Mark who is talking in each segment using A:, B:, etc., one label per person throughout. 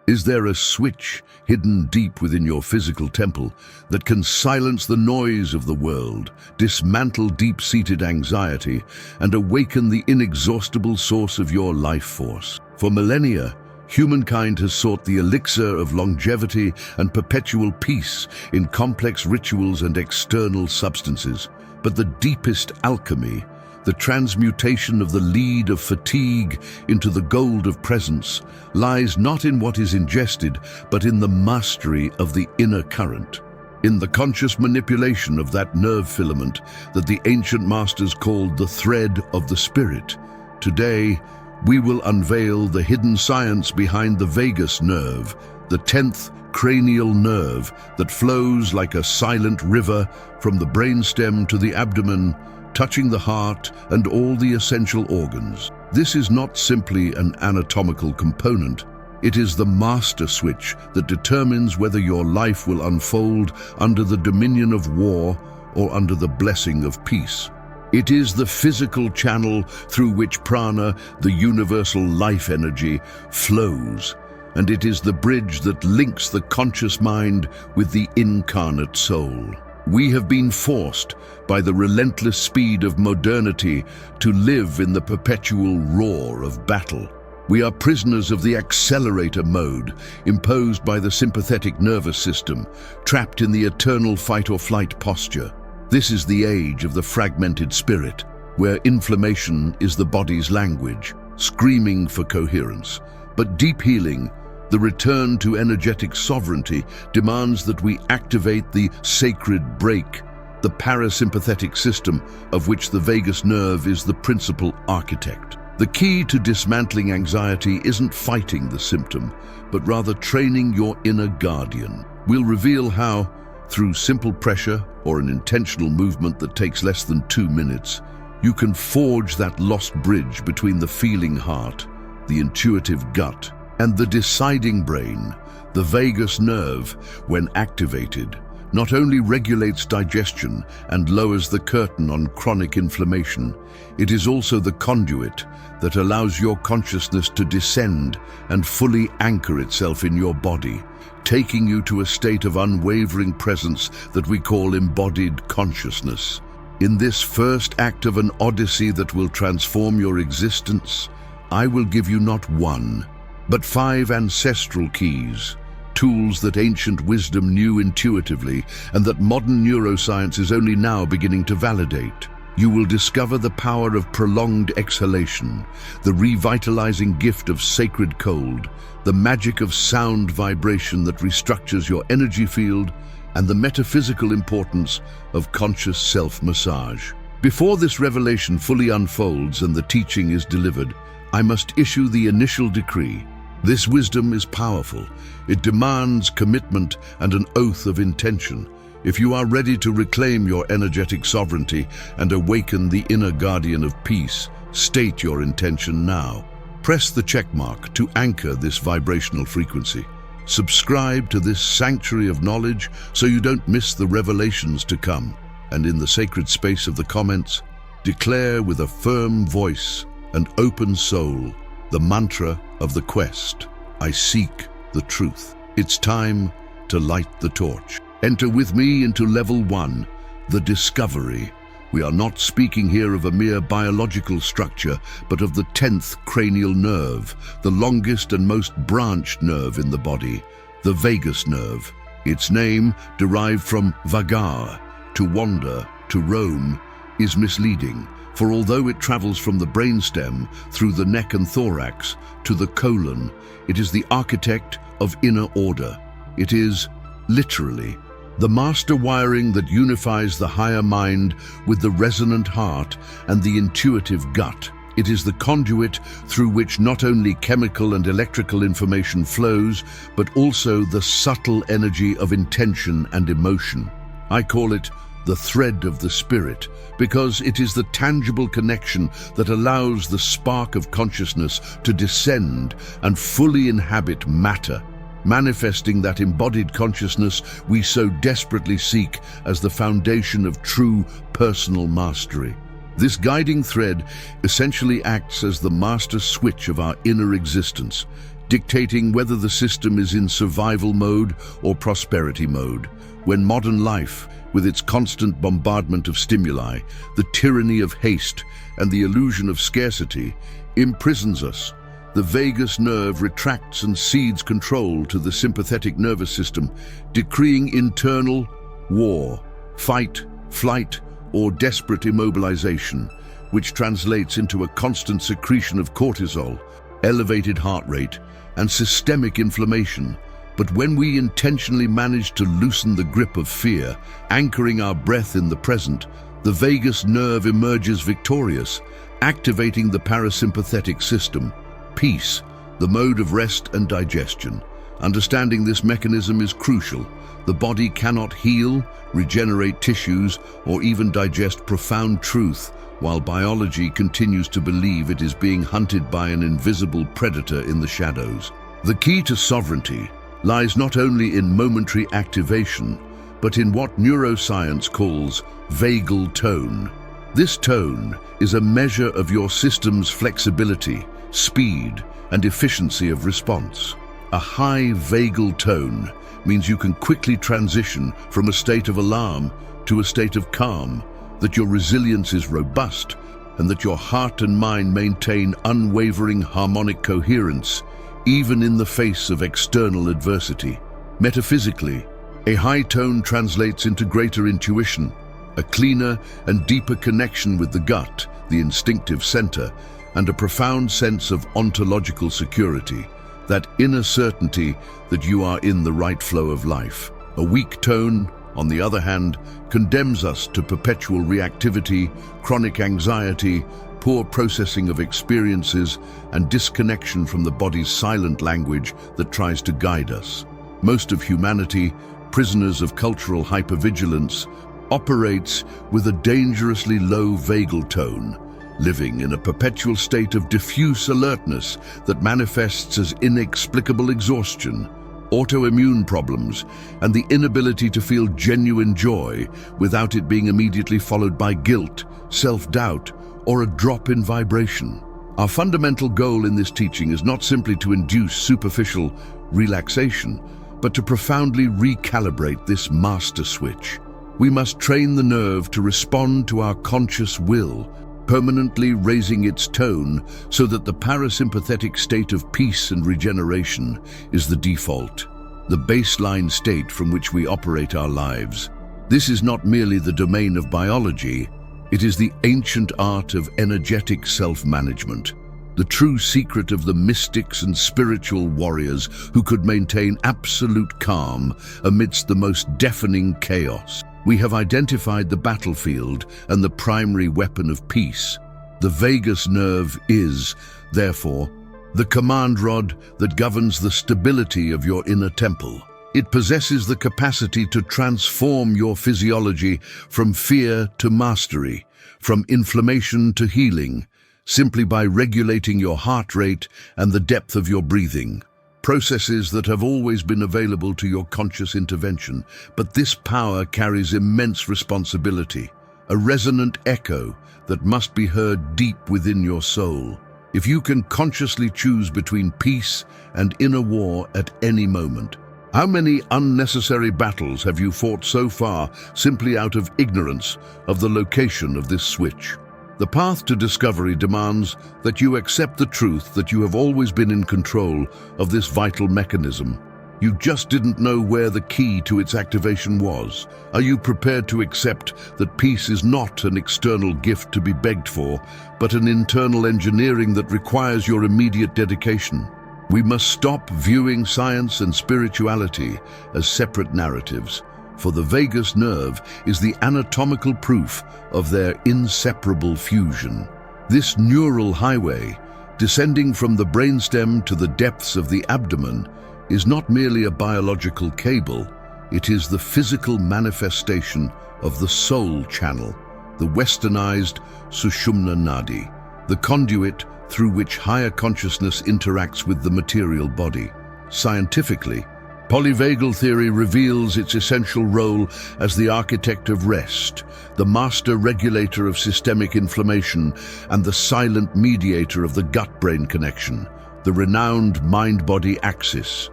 A: Is there a switch hidden deep within your physical temple that can silence the noise of the world, dismantle deep-seated anxiety, and awaken the inexhaustible source of your life force? For millennia, humankind has sought the elixir of longevity and perpetual peace in complex rituals and external substances. But the deepest alchemy, the transmutation of the lead of fatigue into the gold of presence, lies not in what is ingested, but in the mastery of the inner current, in the conscious manipulation of that nerve filament that the ancient masters called the thread of the spirit. Today, we will unveil the hidden science behind the vagus nerve, the 10th cranial nerve that flows like a silent river from the brainstem to the abdomen, touching the heart and all the essential organs. This is not simply an anatomical component. It is the master switch that determines whether your life will unfold under the dominion of war or under the blessing of peace. It is the physical channel through which prana, the universal life energy, flows, and it is the bridge that links the conscious mind with the incarnate soul. We have been forced by the relentless speed of modernity to live in the perpetual roar of battle. We are prisoners of the accelerator mode imposed by the sympathetic nervous system, trapped in the eternal fight-or-flight posture. This is the age of the fragmented spirit, where inflammation is the body's language, screaming for coherence. But deep healing, the return to energetic sovereignty, demands that we activate the sacred brake, the parasympathetic system of which the vagus nerve is the principal architect. The key to dismantling anxiety isn't fighting the symptom, but rather training your inner guardian. We'll reveal how, through simple pressure or an intentional movement that takes less than 2 minutes, you can forge that lost bridge between the feeling heart, the intuitive gut, and the deciding brain. The vagus nerve, when activated, not only regulates digestion and lowers the curtain on chronic inflammation, it is also the conduit that allows your consciousness to descend and fully anchor itself in your body, taking you to a state of unwavering presence that we call embodied consciousness. In this first act of an odyssey that will transform your existence, I will give you not one, but 5 ancestral keys, tools that ancient wisdom knew intuitively and that modern neuroscience is only now beginning to validate. You will discover the power of prolonged exhalation, the revitalizing gift of sacred cold, the magic of sound vibration that restructures your energy field, and the metaphysical importance of conscious self-massage. Before this revelation fully unfolds and the teaching is delivered, I must issue the initial decree. This wisdom is powerful. It demands commitment and an oath of intention. If you are ready to reclaim your energetic sovereignty and awaken the inner guardian of peace, state your intention now. Press the check mark to anchor this vibrational frequency. Subscribe to this sanctuary of knowledge so you don't miss the revelations to come. And in the sacred space of the comments, declare with a firm voice and open soul the mantra of the quest. I seek the truth. It's time to light the torch. Enter with me into level 1, the discovery. We are not speaking here of a mere biological structure, but of the 10th cranial nerve, the longest and most branched nerve in the body, the vagus nerve. Its name, derived from vagar, to wander, to roam, is misleading. For although it travels from the brainstem through the neck and thorax to the colon, it is the architect of inner order. It is, literally, the master wiring that unifies the higher mind with the resonant heart and the intuitive gut. It is the conduit through which not only chemical and electrical information flows, but also the subtle energy of intention and emotion. I call it the thread of the spirit, because it is the tangible connection that allows the spark of consciousness to descend and fully inhabit matter, manifesting that embodied consciousness we so desperately seek as the foundation of true personal mastery. This guiding thread essentially acts as the master switch of our inner existence, dictating whether the system is in survival mode or prosperity mode. When modern life, with its constant bombardment of stimuli, the tyranny of haste, and the illusion of scarcity, imprisons us, the vagus nerve retracts and cedes control to the sympathetic nervous system, decreeing internal war, fight, flight, or desperate immobilization, which translates into a constant secretion of cortisol, elevated heart rate, and systemic inflammation. But when we intentionally manage to loosen the grip of fear, anchoring our breath in the present, the vagus nerve emerges victorious, activating the parasympathetic system, peace, the mode of rest and digestion. Understanding this mechanism is crucial. The body cannot heal, regenerate tissues, or even digest profound truth, while biology continues to believe it is being hunted by an invisible predator in the shadows. The key to sovereignty lies not only in momentary activation, but in what neuroscience calls vagal tone. This tone is a measure of your system's flexibility, speed, and efficiency of response. A high vagal tone means you can quickly transition from a state of alarm to a state of calm, that your resilience is robust, and that your heart and mind maintain unwavering harmonic coherence, even in the face of external adversity. Metaphysically, a high tone translates into greater intuition, a cleaner and deeper connection with the gut, the instinctive center, and a profound sense of ontological security, that inner certainty that you are in the right flow of life. A weak tone, on the other hand, condemns us to perpetual reactivity, chronic anxiety, poor processing of experiences, and disconnection from the body's silent language that tries to guide us. Most of humanity, prisoners of cultural hypervigilance, operates with a dangerously low vagal tone, living in a perpetual state of diffuse alertness that manifests as inexplicable exhaustion, autoimmune problems, and the inability to feel genuine joy without it being immediately followed by guilt, self-doubt, or a drop in vibration. Our fundamental goal in this teaching is not simply to induce superficial relaxation, but to profoundly recalibrate this master switch. We must train the nerve to respond to our conscious will, permanently raising its tone so that the parasympathetic state of peace and regeneration is the default, the baseline state from which we operate our lives. This is not merely the domain of biology, it is the ancient art of energetic self-management, the true secret of the mystics and spiritual warriors who could maintain absolute calm amidst the most deafening chaos. We have identified the battlefield and the primary weapon of peace. The vagus nerve is, therefore, the command rod that governs the stability of your inner temple. It possesses the capacity to transform your physiology from fear to mastery, from inflammation to healing, simply by regulating your heart rate and the depth of your breathing. Processes that have always been available to your conscious intervention, but this power carries immense responsibility, a resonant echo that must be heard deep within your soul. If you can consciously choose between peace and inner war at any moment, how many unnecessary battles have you fought so far simply out of ignorance of the location of this switch? The path to discovery demands that you accept the truth that you have always been in control of this vital mechanism. You just didn't know where the key to its activation was. Are you prepared to accept that peace is not an external gift to be begged for, but an internal engineering that requires your immediate dedication? We must stop viewing science and spirituality as separate narratives, for the vagus nerve is the anatomical proof of their inseparable fusion. This neural highway, descending from the brainstem to the depths of the abdomen, is not merely a biological cable, it is the physical manifestation of the soul channel, the westernized Sushumna Nadi, the conduit through which higher consciousness interacts with the material body. Scientifically, polyvagal theory reveals its essential role as the architect of rest, the master regulator of systemic inflammation, and the silent mediator of the gut-brain connection. the renowned mind-body axis.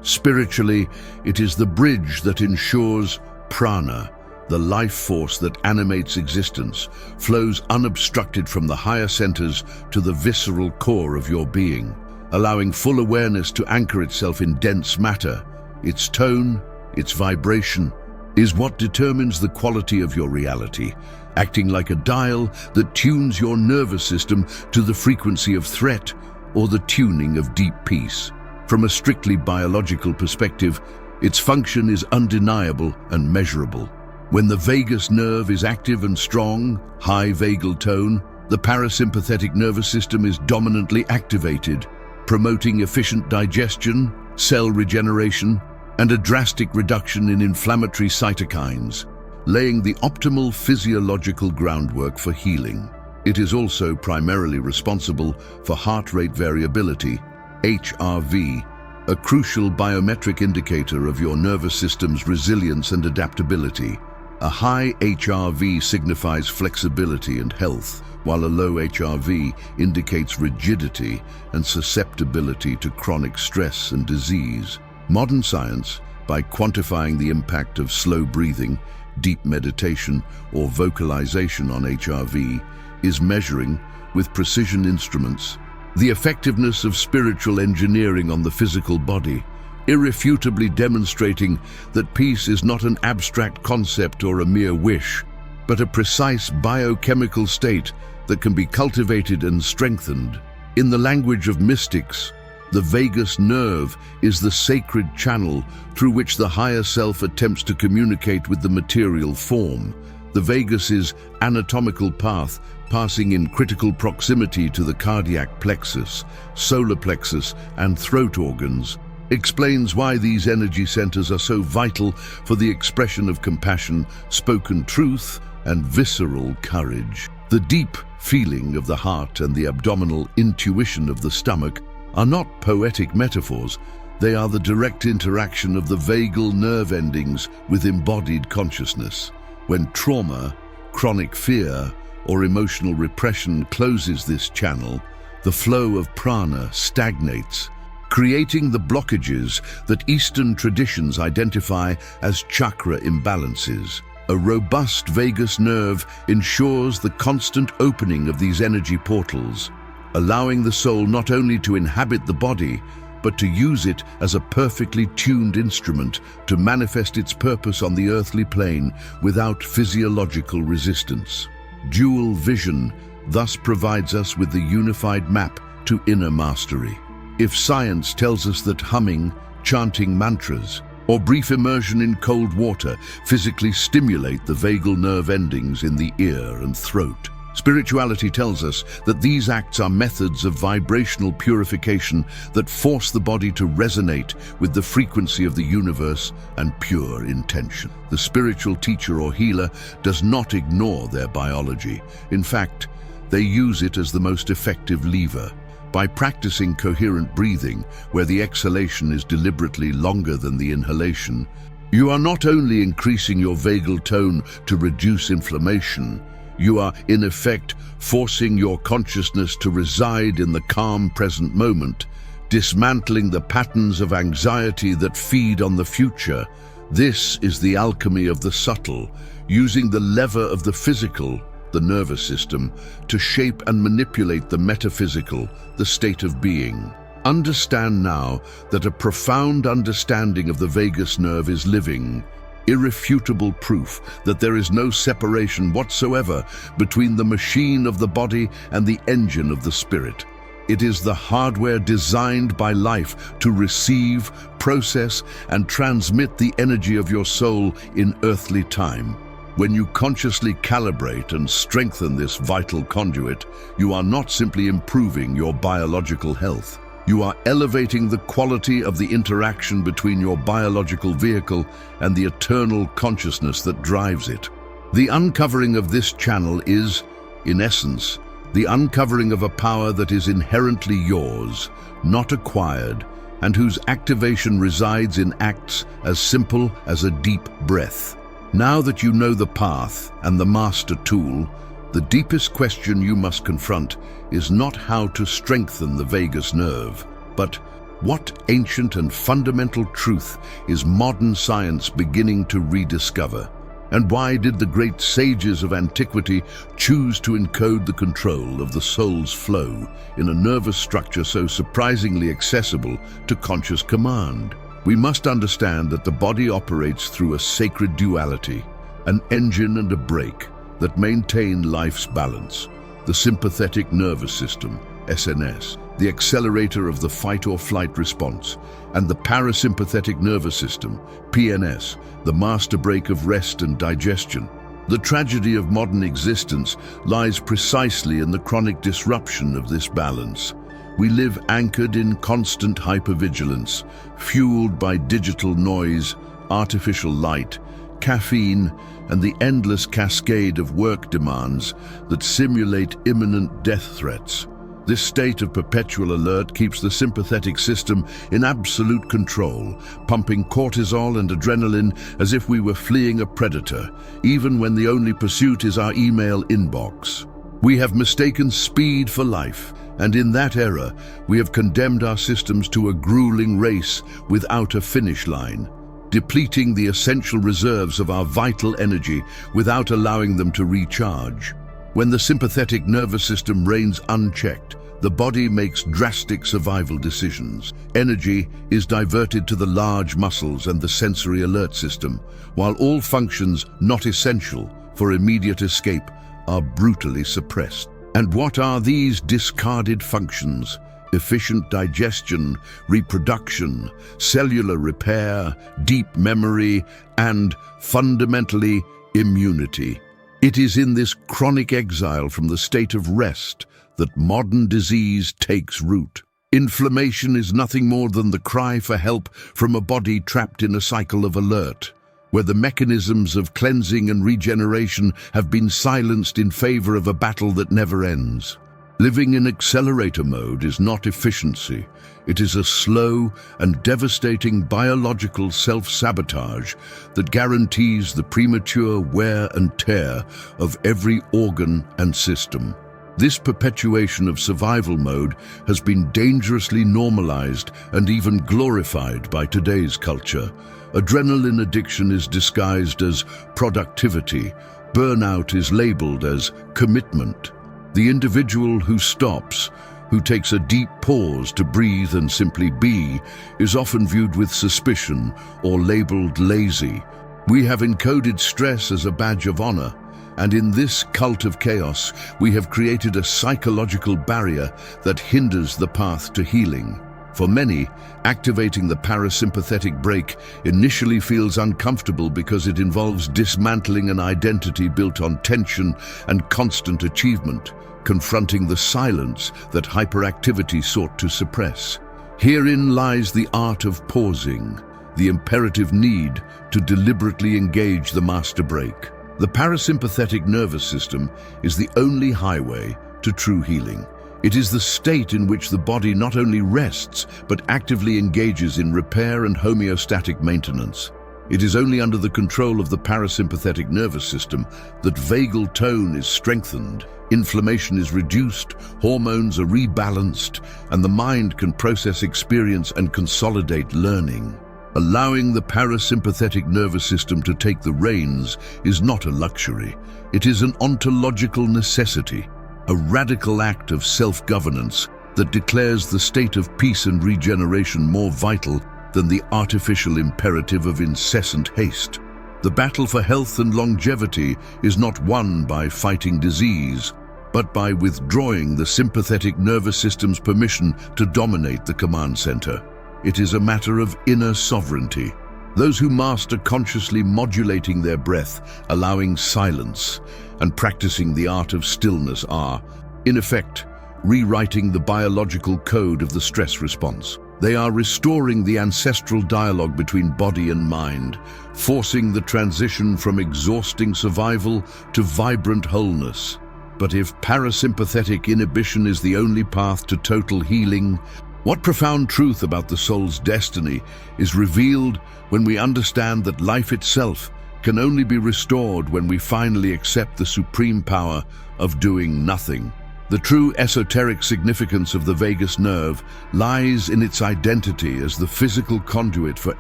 A: Spiritually, it is the bridge that ensures prana, the life force that animates existence, flows unobstructed from the higher centers to the visceral core of your being, allowing full awareness to anchor itself in dense matter. Its tone, its vibration, is what determines the quality of your reality, acting like a dial that tunes your nervous system to the frequency of threat or the tuning of deep peace. From a strictly biological perspective, its function is undeniable and measurable. When the vagus nerve is active and strong, high vagal tone, the parasympathetic nervous system is dominantly activated, promoting efficient digestion, cell regeneration, and a drastic reduction in inflammatory cytokines, laying the optimal physiological groundwork for healing. It is also primarily responsible for heart rate variability, HRV, a crucial biometric indicator of your nervous system's resilience and adaptability. A high HRV signifies flexibility and health, while a low HRV indicates rigidity and susceptibility to chronic stress and disease. Modern science, by quantifying the impact of slow breathing, deep meditation, or vocalization on HRV, is measuring, with precision instruments, the effectiveness of spiritual engineering on the physical body, irrefutably demonstrating that peace is not an abstract concept or a mere wish, but a precise biochemical state that can be cultivated and strengthened. In the language of mystics, the vagus nerve is the sacred channel through which the higher self attempts to communicate with the material form. The vagus's anatomical path, passing in critical proximity to the cardiac plexus, solar plexus, and throat organs, explains why these energy centers are so vital for the expression of compassion, spoken truth, and visceral courage. The deep feeling of the heart and the abdominal intuition of the stomach are not poetic metaphors. They are the direct interaction of the vagal nerve endings with embodied consciousness. When trauma, chronic fear, or emotional repression closes this channel, the flow of prana stagnates, creating the blockages that Eastern traditions identify as chakra imbalances. A robust vagus nerve ensures the constant opening of these energy portals, allowing the soul not only to inhabit the body, but to use it as a perfectly tuned instrument to manifest its purpose on the earthly plane without physiological resistance. Dual vision thus provides us with the unified map to inner mastery. If science tells us that humming, chanting mantras, or brief immersion in cold water physically stimulate the vagal nerve endings in the ear and throat, spirituality tells us that these acts are methods of vibrational purification that force the body to resonate with the frequency of the universe and pure intention. The spiritual teacher or healer does not ignore their biology. In fact, they use it as the most effective lever. By practicing coherent breathing, where the exhalation is deliberately longer than the inhalation, you are not only increasing your vagal tone to reduce inflammation, you are, in effect, forcing your consciousness to reside in the calm present moment, dismantling the patterns of anxiety that feed on the future. This is the alchemy of the subtle, using the lever of the physical, the nervous system, to shape and manipulate the metaphysical, the state of being. Understand now that a profound understanding of the vagus nerve is living, irrefutable proof that there is no separation whatsoever between the machine of the body and the engine of the spirit. It is the hardware designed by life to receive, process, and transmit the energy of your soul in earthly time. When you consciously calibrate and strengthen this vital conduit, you are not simply improving your biological health. You are elevating the quality of the interaction between your biological vehicle and the eternal consciousness that drives it. The uncovering of this channel is, in essence, the uncovering of a power that is inherently yours, not acquired, and whose activation resides in acts as simple as a deep breath. Now that you know the path and the master tool, the deepest question you must confront is not how to strengthen the vagus nerve, But what ancient and fundamental truth is modern science beginning to rediscover? And why did the great sages of antiquity choose to encode the control of the soul's flow in a nervous structure so surprisingly accessible to conscious command? We must understand that the body operates through a sacred duality, an engine and a brake that maintain life's balance. The sympathetic nervous system, SNS, the accelerator of the fight-or-flight response, and the parasympathetic nervous system, PNS, the master brake of rest and digestion. The tragedy of modern existence lies precisely in the chronic disruption of this balance. We live anchored in constant hypervigilance, fueled by digital noise, artificial light, caffeine, and the endless cascade of work demands that simulate imminent death threats. This state of perpetual alert keeps the sympathetic system in absolute control, pumping cortisol and adrenaline as if we were fleeing a predator, even when the only pursuit is our email inbox. We have mistaken speed for life, and in that error, we have condemned our systems to a grueling race without a finish line, depleting the essential reserves of our vital energy without allowing them to recharge. When the sympathetic nervous system reigns unchecked, the body makes drastic survival decisions. Energy is diverted to the large muscles and the sensory alert system, while all functions not essential for immediate escape are brutally suppressed. And what are these discarded functions? Efficient digestion, reproduction, cellular repair, deep memory, and, fundamentally, immunity. It is in this chronic exile from the state of rest that modern disease takes root. Inflammation is nothing more than the cry for help from a body trapped in a cycle of alert, where the mechanisms of cleansing and regeneration have been silenced in favor of a battle that never ends. Living in accelerator mode is not efficiency. It is a slow and devastating biological self-sabotage that guarantees the premature wear and tear of every organ and system. This perpetuation of survival mode has been dangerously normalized and even glorified by today's culture. Adrenaline addiction is disguised as productivity. Burnout is labeled as commitment. The individual who stops, who takes a deep pause to breathe and simply be, is often viewed with suspicion or labeled lazy. We have encoded stress as a badge of honor, and in this cult of chaos, we have created a psychological barrier that hinders the path to healing. For many, activating the parasympathetic brake initially feels uncomfortable because it involves dismantling an identity built on tension and constant achievement, confronting the silence that hyperactivity sought to suppress. Herein lies the art of pausing, the imperative need to deliberately engage the master brake. The parasympathetic nervous system is the only highway to true healing. It is the state in which the body not only rests, but actively engages in repair and homeostatic maintenance. It is only under the control of the parasympathetic nervous system that vagal tone is strengthened, inflammation is reduced, hormones are rebalanced, and the mind can process experience and consolidate learning. Allowing the parasympathetic nervous system to take the reins is not a luxury. It is an ontological necessity, a radical act of self-governance that declares the state of peace and regeneration more vital than the artificial imperative of incessant haste. The battle for health and longevity is not won by fighting disease, but by withdrawing the sympathetic nervous system's permission to dominate the command center. It is a matter of inner sovereignty. Those who master consciously modulating their breath, allowing silence, and practicing the art of stillness are, in effect, rewriting the biological code of the stress response. They are restoring the ancestral dialogue between body and mind, forcing the transition from exhausting survival to vibrant wholeness. But if parasympathetic inhibition is the only path to total healing, what profound truth about the soul's destiny is revealed when we understand that life itself can only be restored when we finally accept the supreme power of doing nothing? The true esoteric significance of the vagus nerve lies in its identity as the physical conduit for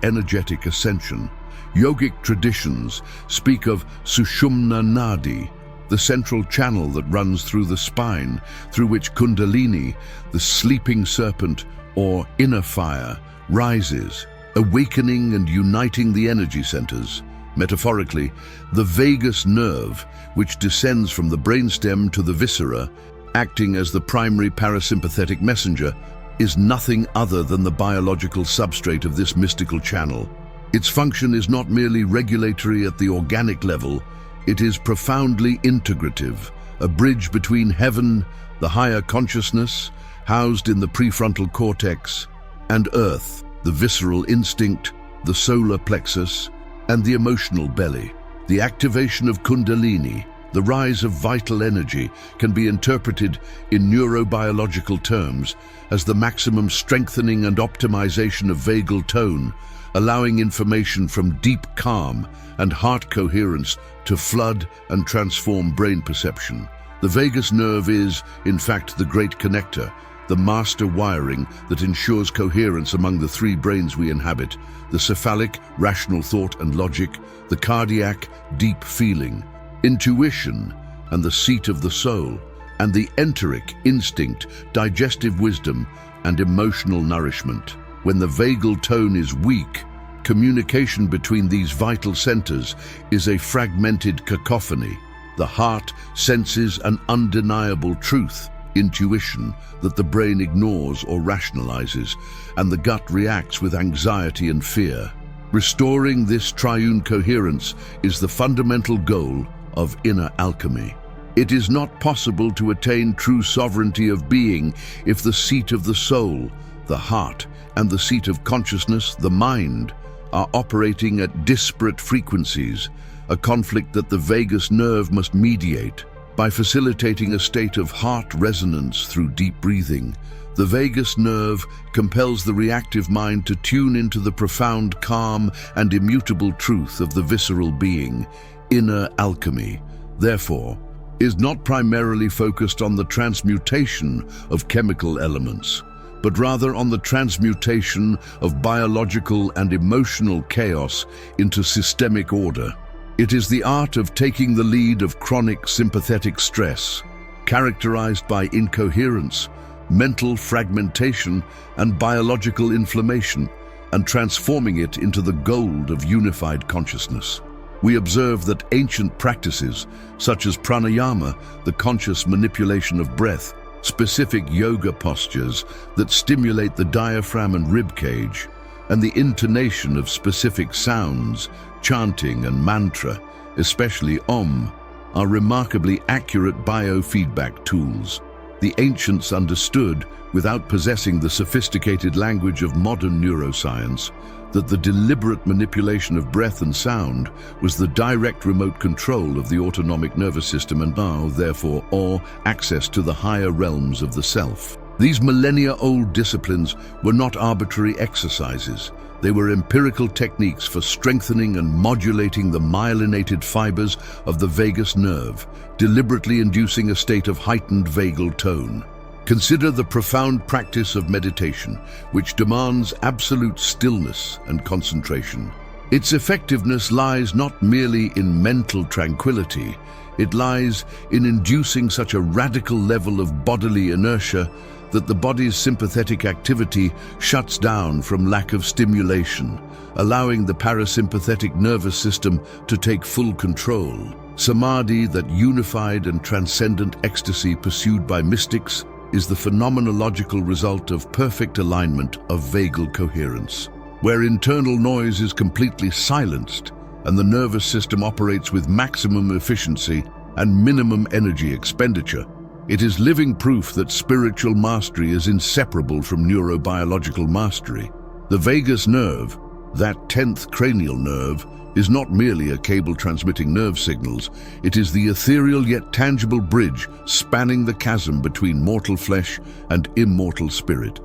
A: energetic ascension. Yogic traditions speak of Sushumna Nadi, the central channel that runs through the spine, through which Kundalini, the sleeping serpent or inner fire, rises, awakening and uniting the energy centers. Metaphorically, the vagus nerve, which descends from the brainstem to the viscera, acting as the primary parasympathetic messenger, is nothing other than the biological substrate of this mystical channel. Its function is not merely regulatory at the organic level, it is profoundly integrative, a bridge between heaven, the higher consciousness, housed in the prefrontal cortex, and earth, the visceral instinct, the solar plexus, and the emotional belly. The activation of Kundalini, the rise of vital energy, can be interpreted in neurobiological terms as the maximum strengthening and optimization of vagal tone, allowing information from deep calm and heart coherence to flood and transform brain perception. The vagus nerve is, in fact, the great connector, the master wiring that ensures coherence among the three brains we inhabit: the cephalic, rational thought and logic; the cardiac, deep feeling, intuition, and the seat of the soul; and the enteric, instinct, digestive wisdom, and emotional nourishment. When the vagal tone is weak, communication between these vital centers is a fragmented cacophony. The heart senses an undeniable truth, intuition, that the brain ignores or rationalizes, and the gut reacts with anxiety and fear. Restoring this triune coherence is the fundamental goal of inner alchemy. It is not possible to attain true sovereignty of being if the seat of the soul, the heart, and the seat of consciousness, the mind, are operating at disparate frequencies, a conflict that the vagus nerve must mediate. By facilitating a state of heart resonance through deep breathing, the vagus nerve compels the reactive mind to tune into the profound calm and immutable truth of the visceral being. Inner alchemy, therefore, is not primarily focused on the transmutation of chemical elements, but rather on the transmutation of biological and emotional chaos into systemic order. It is the art of taking the lead of chronic sympathetic stress, characterized by incoherence, mental fragmentation, and biological inflammation, and transforming it into the gold of unified consciousness. We observe that ancient practices, such as pranayama, the conscious manipulation of breath, specific yoga postures that stimulate the diaphragm and rib cage, and the intonation of specific sounds, chanting and mantra, especially Om, are remarkably accurate biofeedback tools. The ancients understood, without possessing the sophisticated language of modern neuroscience, that the deliberate manipulation of breath and sound was the direct remote control of the autonomic nervous system and now, therefore, or access to the higher realms of the self. These millennia-old disciplines were not arbitrary exercises. They were empirical techniques for strengthening and modulating the myelinated fibers of the vagus nerve, deliberately inducing a state of heightened vagal tone. Consider the profound practice of meditation, which demands absolute stillness and concentration. Its effectiveness lies not merely in mental tranquility, it lies in inducing such a radical level of bodily inertia that the body's sympathetic activity shuts down from lack of stimulation, allowing the parasympathetic nervous system to take full control. Samadhi, that unified and transcendent ecstasy pursued by mystics, is the phenomenological result of perfect alignment of vagal coherence, where internal noise is completely silenced and the nervous system operates with maximum efficiency and minimum energy expenditure. It is living proof that spiritual mastery is inseparable from neurobiological mastery. The vagus nerve, that 10th cranial nerve, is not merely a cable transmitting nerve signals, it is the ethereal yet tangible bridge spanning the chasm between mortal flesh and immortal spirit.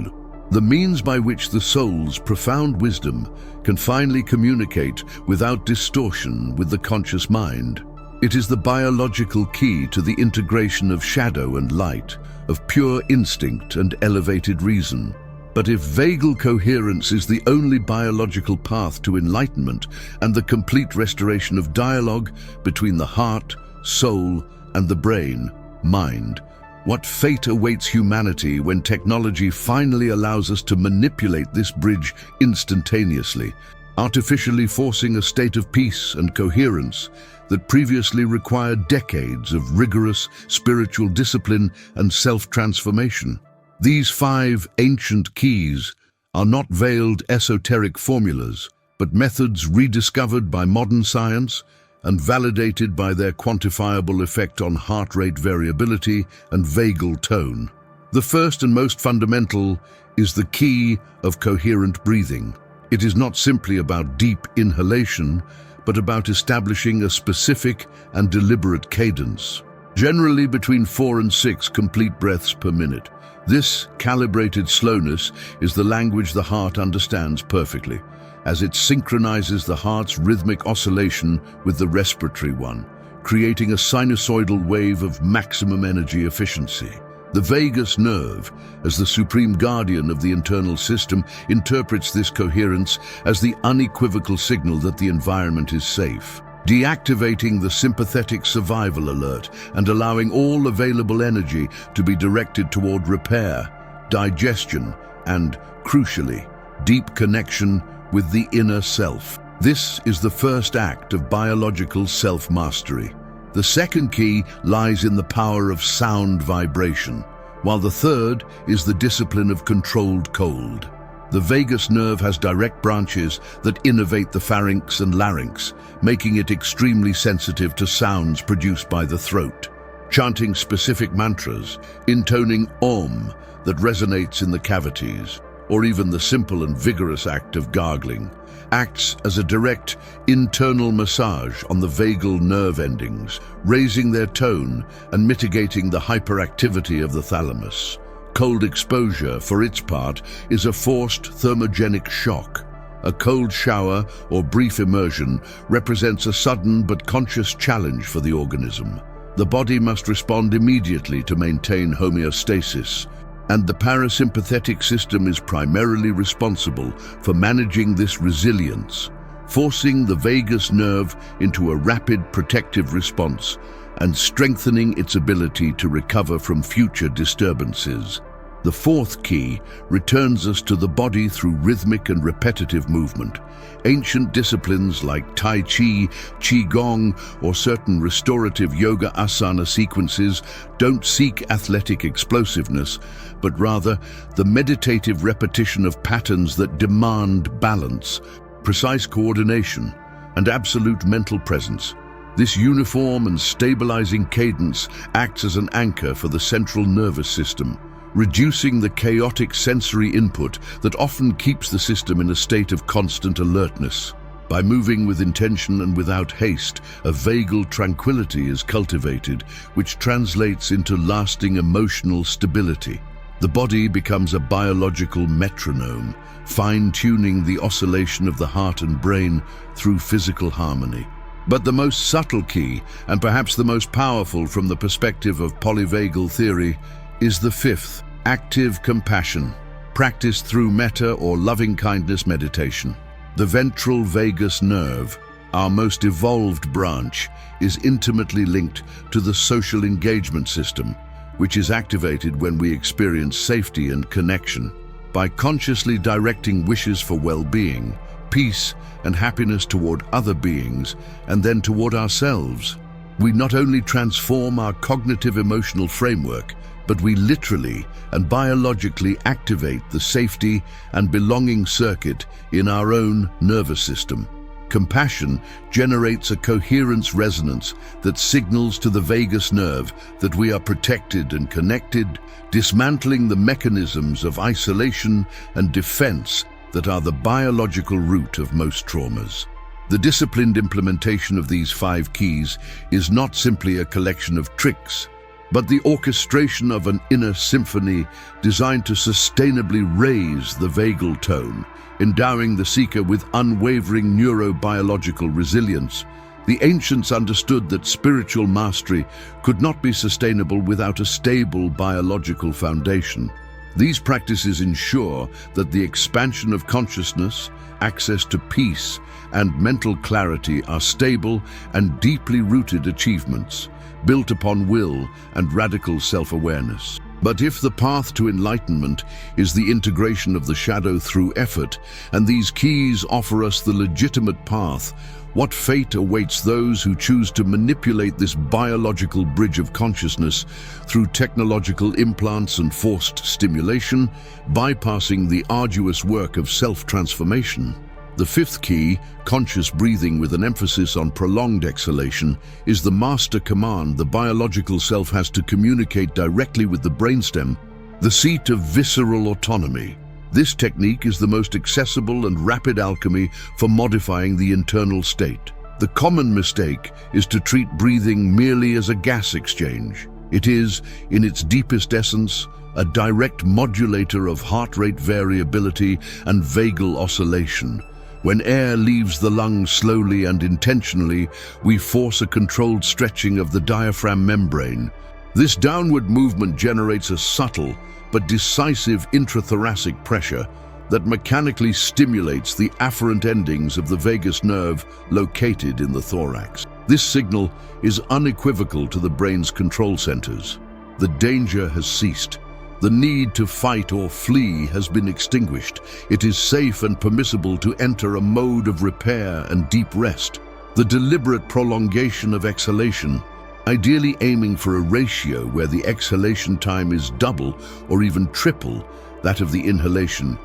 A: The means by which the soul's profound wisdom can finally communicate without distortion with the conscious mind. It is the biological key to the integration of shadow and light, of pure instinct and elevated reason. But if vagal coherence is the only biological path to enlightenment and the complete restoration of dialogue between the heart, soul, and the brain, mind, what fate awaits humanity when technology finally allows us to manipulate this bridge instantaneously, artificially forcing a state of peace and coherence that previously required decades of rigorous spiritual discipline and self-transformation. These 5 ancient keys are not veiled esoteric formulas, but methods rediscovered by modern science and validated by their quantifiable effect on heart rate variability and vagal tone. The first and most fundamental is the key of coherent breathing. It is not simply about deep inhalation, but about establishing a specific and deliberate cadence, generally between 4 and 6 complete breaths per minute. This calibrated slowness is the language the heart understands perfectly, as it synchronizes the heart's rhythmic oscillation with the respiratory one, creating a sinusoidal wave of maximum energy efficiency. The vagus nerve, as the supreme guardian of the internal system, interprets this coherence as the unequivocal signal that the environment is safe, deactivating the sympathetic survival alert and allowing all available energy to be directed toward repair, digestion, and, crucially, deep connection with the inner self. This is the first act of biological self-mastery. The second key lies in the power of sound vibration, while the third is the discipline of controlled cold. The vagus nerve has direct branches that innervate the pharynx and larynx, making it extremely sensitive to sounds produced by the throat. Chanting specific mantras, intoning Om that resonates in the cavities, or even the simple and vigorous act of gargling, acts as a direct internal massage on the vagal nerve endings, raising their tone and mitigating the hyperactivity of the thalamus. Cold exposure, for its part, is a forced thermogenic shock. A cold shower or brief immersion represents a sudden but conscious challenge for the organism. The body must respond immediately to maintain homeostasis, and the parasympathetic system is primarily responsible for managing this resilience, forcing the vagus nerve into a rapid protective response and strengthening its ability to recover from future disturbances. The fourth key returns us to the body through rhythmic and repetitive movement. Ancient disciplines like Tai Chi, Qigong, or certain restorative yoga asana sequences don't seek athletic explosiveness, but rather the meditative repetition of patterns that demand balance, precise coordination, and absolute mental presence. This uniform and stabilizing cadence acts as an anchor for the central nervous system, reducing the chaotic sensory input that often keeps the system in a state of constant alertness. By moving with intention and without haste, a vagal tranquility is cultivated, which translates into lasting emotional stability. The body becomes a biological metronome, fine-tuning the oscillation of the heart and brain through physical harmony. But the most subtle key, and perhaps the most powerful from the perspective of polyvagal theory, is the fifth, active compassion, practiced through metta or loving-kindness meditation. The ventral vagus nerve, our most evolved branch, is intimately linked to the social engagement system, which is activated when we experience safety and connection. By consciously directing wishes for well-being, peace, and happiness toward other beings, and then toward ourselves, we not only transform our cognitive emotional framework, but we literally and biologically activate the safety and belonging circuit in our own nervous system. Compassion generates a coherence resonance that signals to the vagus nerve that we are protected and connected, dismantling the mechanisms of isolation and defense that are the biological root of most traumas. The disciplined implementation of these 5 keys is not simply a collection of tricks, but the orchestration of an inner symphony designed to sustainably raise the vagal tone, endowing the seeker with unwavering neurobiological resilience The ancients understood that spiritual mastery could not be sustainable without a stable biological foundation. These practices ensure that the expansion of consciousness, access to peace, and mental clarity are stable and deeply rooted achievements, built upon will and radical self-awareness. But if the path to enlightenment is the integration of the shadow through effort, and these keys offer us the legitimate path, what fate awaits those who choose to manipulate this biological bridge of consciousness through technological implants and forced stimulation, bypassing the arduous work of self-transformation? The fifth key, conscious breathing with an emphasis on prolonged exhalation, is the master command the biological self has to communicate directly with the brainstem, the seat of visceral autonomy. This technique is the most accessible and rapid alchemy for modifying the internal state. The common mistake is to treat breathing merely as a gas exchange. It is, in its deepest essence, a direct modulator of heart rate variability and vagal oscillation. When air leaves the lungs slowly and intentionally, we force a controlled stretching of the diaphragm membrane. This downward movement generates a subtle but decisive intrathoracic pressure that mechanically stimulates the afferent endings of the vagus nerve located in the thorax. This signal is unequivocal to the brain's control centers. The danger has ceased. The need to fight or flee has been extinguished. It is safe and permissible to enter a mode of repair and deep rest. The deliberate prolongation of exhalation, ideally aiming for a ratio where the exhalation time is double or even triple that of the inhalation,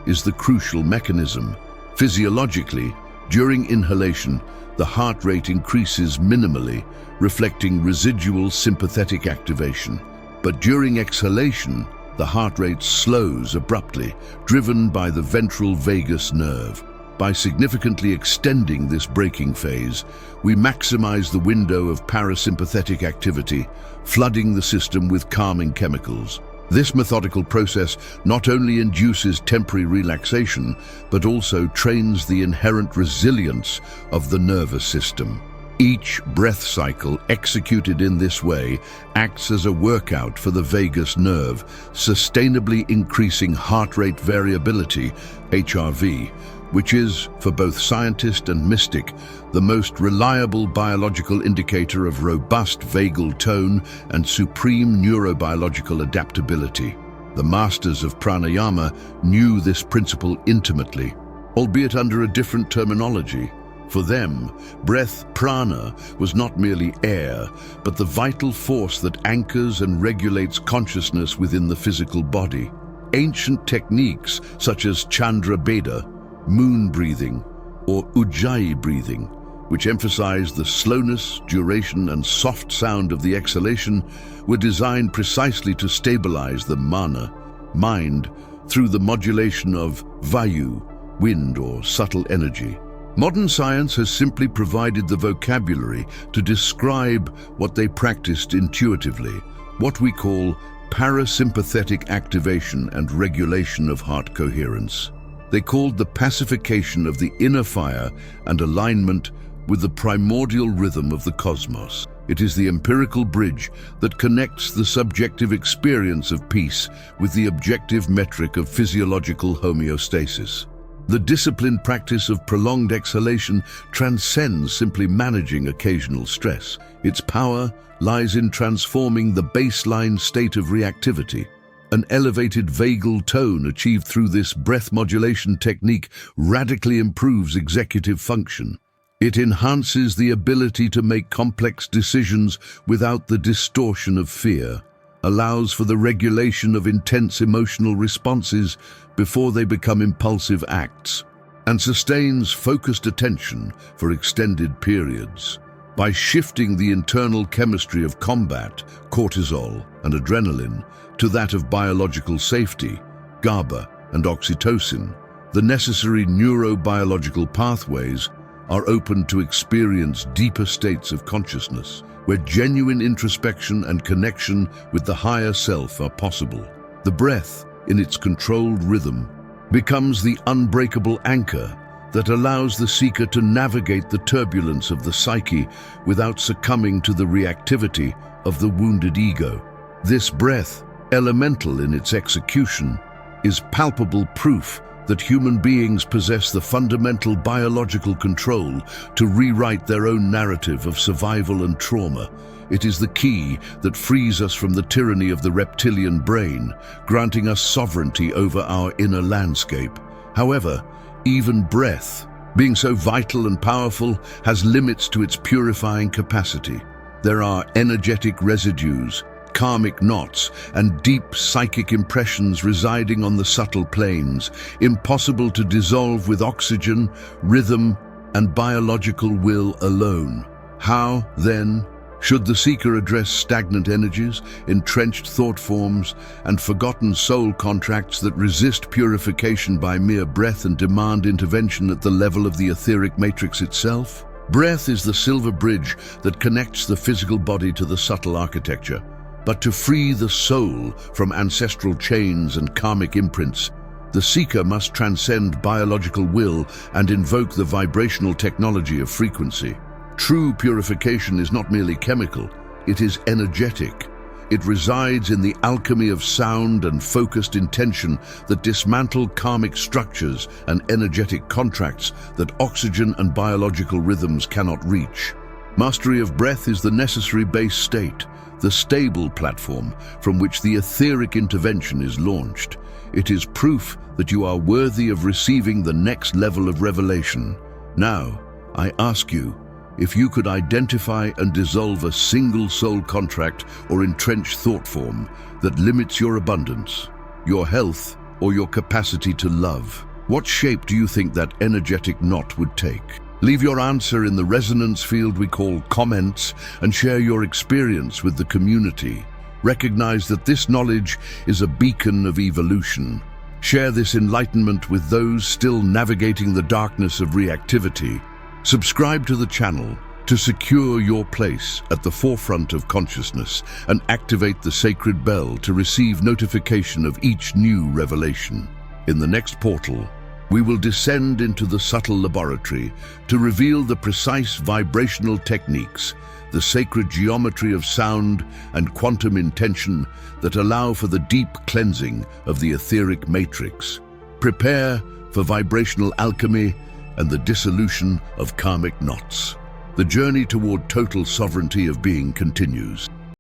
A: is the crucial mechanism. Physiologically, during inhalation, the heart rate increases minimally, reflecting residual sympathetic activation. But during exhalation, the heart rate slows abruptly, driven by the ventral vagus nerve. By significantly extending this braking phase, we maximize the window of parasympathetic activity, flooding the system with calming chemicals. This methodical process not only induces temporary relaxation, but also trains the inherent resilience of the nervous system. Each breath cycle executed in this way acts as a workout for the vagus nerve, sustainably increasing heart rate variability, HRV, which is, for both scientist and mystic, the most reliable biological indicator of robust vagal tone and supreme neurobiological adaptability. The masters of pranayama knew this principle intimately, albeit under a different terminology. For them, breath, prana, was not merely air, but the vital force that anchors and regulates consciousness within the physical body. Ancient techniques such as Chandra Beda, moon breathing, or Ujjayi breathing, which emphasize the slowness, duration, and soft sound of the exhalation, were designed precisely to stabilize the mana, mind, through the modulation of vayu, wind or subtle energy. Modern science has simply provided the vocabulary to describe what they practiced intuitively, what we call parasympathetic activation and regulation of heart coherence. They called the pacification of the inner fire and alignment with the primordial rhythm of the cosmos. It is the empirical bridge that connects the subjective experience of peace with the objective metric of physiological homeostasis. The disciplined practice of prolonged exhalation transcends simply managing occasional stress. Its power lies in transforming the baseline state of reactivity. An elevated vagal tone achieved through this breath modulation technique radically improves executive function. It enhances the ability to make complex decisions without the distortion of fear, allows for the regulation of intense emotional responses before they become impulsive acts, and sustains focused attention for extended periods. By shifting the internal chemistry of combat, cortisol and adrenaline, to that of biological safety, GABA and oxytocin, the necessary neurobiological pathways are open to experience deeper states of consciousness, where genuine introspection and connection with the higher self are possible. The breath, in its controlled rhythm, becomes the unbreakable anchor that allows the seeker to navigate the turbulence of the psyche without succumbing to the reactivity of the wounded ego. This breath, elemental in its execution, is palpable proof that human beings possess the fundamental biological control to rewrite their own narrative of survival and trauma. It is the key that frees us from the tyranny of the reptilian brain, granting us sovereignty over our inner landscape. However, even breath, being so vital and powerful, has limits to its purifying capacity. There are energetic residues, karmic knots, and deep psychic impressions residing on the subtle planes, impossible to dissolve with oxygen, rhythm, and biological will alone. How, then, should the seeker address stagnant energies, entrenched thought forms, and forgotten soul contracts that resist purification by mere breath and demand intervention at the level of the etheric matrix itself? Breath is the silver bridge that connects the physical body to the subtle architecture. But to free the soul from ancestral chains and karmic imprints, the seeker must transcend biological will and invoke the vibrational technology of frequency. True purification is not merely chemical, it is energetic. It resides in the alchemy of sound and focused intention that dismantle karmic structures and energetic contracts that oxygen and biological rhythms cannot reach. Mastery of breath is the necessary base state, the stable platform from which the etheric intervention is launched. It is proof that you are worthy of receiving the next level of revelation. Now, I ask you, if you could identify and dissolve a single soul contract or entrenched thought form that limits your abundance, your health, or your capacity to love, what shape do you think that energetic knot would take? Leave your answer in the resonance field we call comments and share your experience with the community. Recognize that this knowledge is a beacon of evolution. Share this enlightenment with those still navigating the darkness of reactivity. Subscribe to the channel to secure your place at the forefront of consciousness and activate the sacred bell to receive notification of each new revelation. In the next portal, we will descend into the subtle laboratory to reveal the precise vibrational techniques, the sacred geometry of sound and quantum intention that allow for the deep cleansing of the etheric matrix. Prepare for vibrational alchemy and the dissolution of karmic knots. The journey toward total sovereignty of being continues.